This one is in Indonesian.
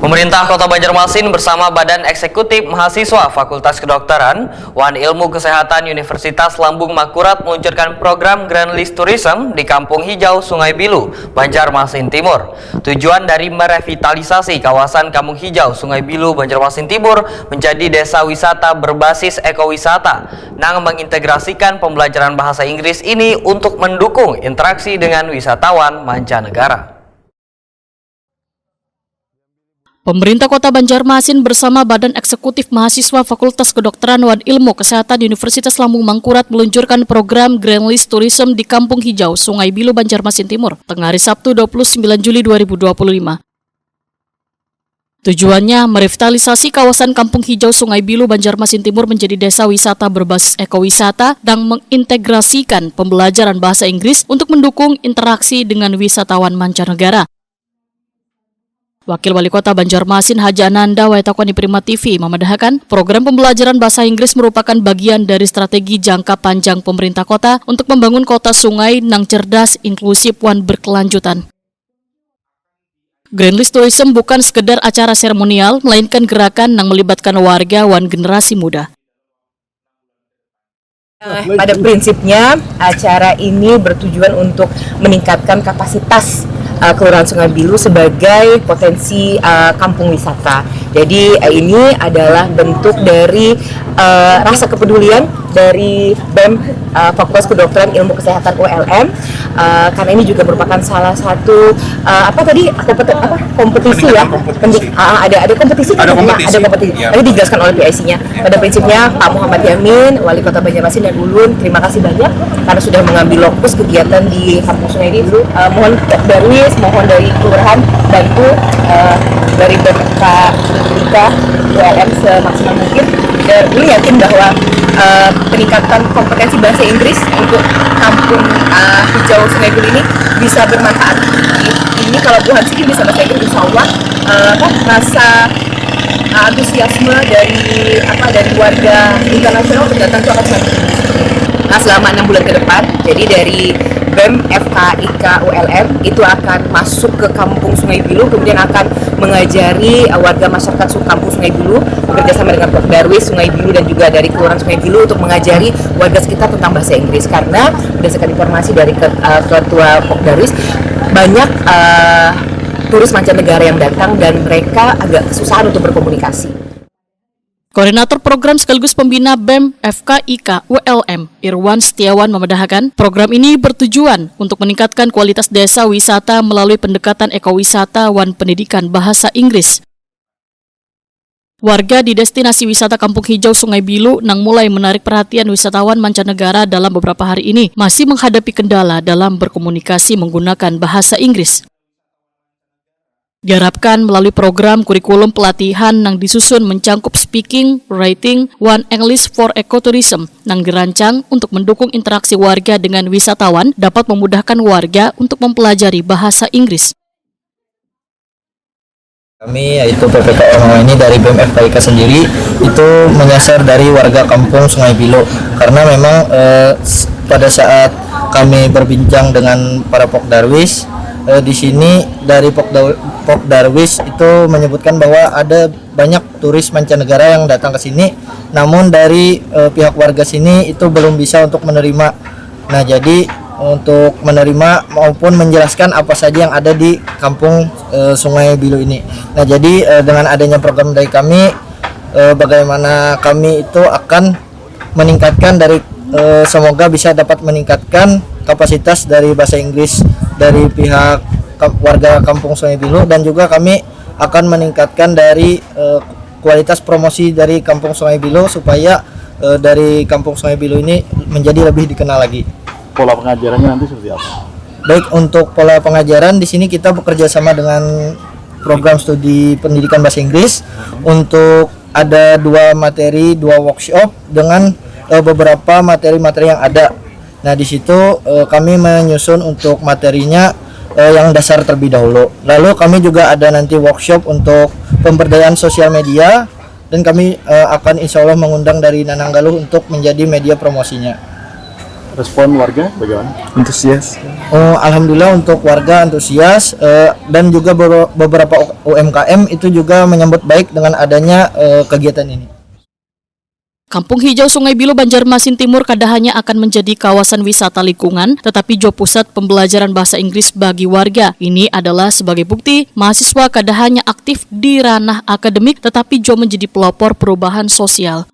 Pemerintah Kota Banjarmasin bersama Badan Eksekutif Mahasiswa Fakultas Kedokteran, Wan Ilmu Kesehatan Universitas Lambung Mangkurat meluncurkan program Grand List Tourism di Kampung Hijau Sungai Bilu, Banjarmasin Timur. Tujuan dari merevitalisasi kawasan Kampung Hijau Sungai Bilu, Banjarmasin Timur menjadi desa wisata berbasis ekowisata, yang mengintegrasikan pembelajaran bahasa Inggris ini untuk mendukung interaksi dengan wisatawan mancanegara. Pemerintah Kota Banjarmasin bersama Badan Eksekutif Mahasiswa Fakultas Kedokteran Wan Ilmu Kesehatan Universitas Lambung Mangkurat meluncurkan program Grand List Tourism di Kampung Hijau Sungai Bilu, Banjarmasin Timur, tengah hari Sabtu 29 Juli 2025. Tujuannya merevitalisasi kawasan Kampung Hijau Sungai Bilu, Banjarmasin Timur menjadi desa wisata berbasis ekowisata dan mengintegrasikan pembelajaran bahasa Inggris untuk mendukung interaksi dengan wisatawan mancanegara. Wakil Wali Kota Banjarmasin Haji Ananda Waitakoni Prima TV memedahkan program pembelajaran bahasa Inggris merupakan bagian dari strategi jangka panjang pemerintah kota untuk membangun kota sungai nang cerdas, inklusif, wan berkelanjutan. Grand List Tourism bukan sekedar acara seremonial, melainkan gerakan yang melibatkan warga wan generasi muda. Pada prinsipnya, acara ini bertujuan untuk meningkatkan kapasitas Kelurahan Sungai Bilu sebagai potensi kampung wisata. Jadi ini adalah bentuk dari rasa kepedulian dari BEM Fakultas Kedokteran Ilmu Kesehatan ULM, karena ini juga merupakan salah satu kompetisi ya. Ada kompetisi. Ya. Tadi dijelaskan oleh PIC-nya. Pada prinsipnya Pak Muhammad Yamin, Wali Kota Banjarmasin dan Ulun, terima kasih banyak karena sudah mengambil lokus kegiatan di Kampung Sungai Bilu. Mohon mohon dari kelurahan bantu dari BMFK ULM semaksimal mungkin, dan ini yakin bahwa peningkatan kompetensi bahasa Inggris untuk Kampung Hijau Sungai Bilu ini bisa bermanfaat. Ini kalau Bu Hansi bisa bahasa Inggris, insya Allah rasa antusiasme dari warga internasional untuk datang ke Kampung. Nah, selama 6 bulan ke depan, jadi dari BEM FKIK ULM itu akan masuk ke Kampung Sungai Bilu, kemudian akan mengajari warga masyarakat Kampung Sungai Bilu bekerjasama dengan Pokdarwis Sungai Bilu dan juga dari Kelurahan Sungai Bilu untuk mengajari warga sekitar tentang bahasa Inggris, karena berdasarkan informasi dari Ketua Pokdarwis banyak turis mancanegara yang datang dan mereka agak kesusahan untuk berkomunikasi. Koordinator program sekaligus pembina BEM FKIK ULM, Irwan Setiawan memedahkan program ini bertujuan untuk meningkatkan kualitas desa wisata melalui pendekatan ekowisata wan pendidikan bahasa Inggris. Warga di destinasi wisata Kampung Hijau Sungai Bilu nang mulai menarik perhatian wisatawan mancanegara dalam beberapa hari ini masih menghadapi kendala dalam berkomunikasi menggunakan bahasa Inggris. Diharapkan melalui program kurikulum pelatihan yang disusun mencangkup speaking, writing, one English for ecotourism yang dirancang untuk mendukung interaksi warga dengan wisatawan dapat memudahkan warga untuk mempelajari bahasa Inggris. Kami yaitu PPKM ini dari BEM FKIK sendiri itu menyasar dari warga kampung Sungai Bilu, karena memang pada saat kami berbincang dengan para Pokdarwis di sini dari Pokdarwis itu menyebutkan bahwa ada banyak turis mancanegara yang datang ke sini, namun dari pihak warga sini itu belum bisa untuk menerima. Nah, jadi untuk menerima maupun menjelaskan apa saja yang ada di kampung Sungai Bilu ini. Nah, jadi dengan adanya program dari kami, bagaimana kami itu akan meningkatkan dari semoga bisa dapat meningkatkan kapasitas dari bahasa Inggris dari pihak warga kampung Sungai Bilu, dan juga kami akan meningkatkan dari kualitas promosi dari kampung Sungai Bilu supaya dari kampung Sungai Bilu ini menjadi lebih dikenal lagi. Pola pengajarannya nanti seperti apa? Baik, untuk pola pengajaran di sini kita bekerja sama dengan program studi pendidikan bahasa Inggris untuk ada 2 materi, 2 workshop dengan beberapa materi-materi yang ada. Nah, di situ kami menyusun untuk materinya yang dasar terlebih dahulu. Lalu kami juga ada nanti workshop untuk pemberdayaan sosial media, dan kami akan insya Allah mengundang dari Nananggaluh untuk menjadi media promosinya. Respon warga bagaimana? Antusias. Oh, alhamdulillah untuk warga antusias dan juga beberapa UMKM itu juga menyambut baik dengan adanya kegiatan ini. Kampung Hijau Sungai Bilu Banjarmasin Timur kada hanya akan menjadi kawasan wisata lingkungan, tetapi juga pusat pembelajaran bahasa Inggris bagi warga. Ini adalah sebagai bukti mahasiswa kada hanya aktif di ranah akademik, tetapi juga menjadi pelopor perubahan sosial.